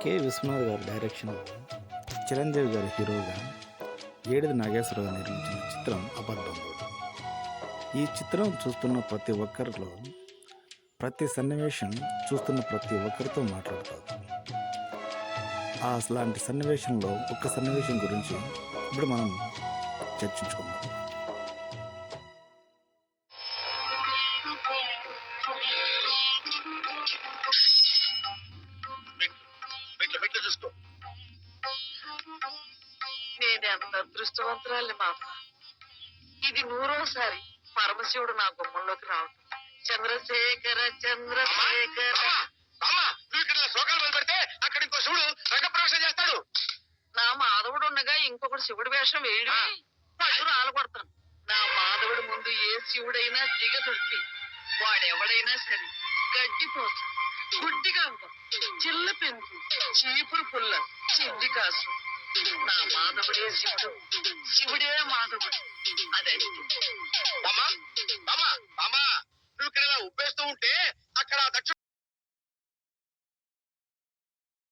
విశ్వనాథ్ గారి డైరెక్షన్లో చిరంజీవి గారి హీరోగా ఏడిది నాగేశ్వరరావు నిర్మించిన చిత్రం అబద్ధం. ఈ చిత్రం చూస్తున్న ప్రతి ఒక్కరిలో ప్రతి సన్నివేశం చూస్తున్న ప్రతి ఒక్కరితో మాట్లాడుతారు. అలాంటి సన్నివేశంలో ఒక్క సన్నివేశం గురించి ఇప్పుడు మనం చర్చించుకుందాం. చూసుకో, నేనే అంత అదృష్టవంతురాలి మా అమ్మ. ఇది 100వ సారి పరమశివుడు నా గుమ్మంలోకి రావటం. చంద్రశేఖర చంద్రశేఖర శోకాలు మొదలుపెడితే అక్కడ ఇంకో శివుడు రంగప్రవేశం చేస్తాడు. నా మాధవుడు ఉండగా ఇంకొకటి శివుడి వేషం వేయడం పళ్ళు రాలగొడతాను. నా మాధవుడి ముందు ఏ శివుడైనా దిగదుడిపి వాడెవడైనా సరే గడ్డిపోతు, గుడ్డిగా చిల్ల పెంకు, చీపురు పుల్ల, చింది కాసు. నా మాధవుడే శివుడు, శివుడే మాధవుడు. అదే నువ్వు ఇక్కడ ఉప్పేస్తూ ఉంటే అక్కడ దక్షిణ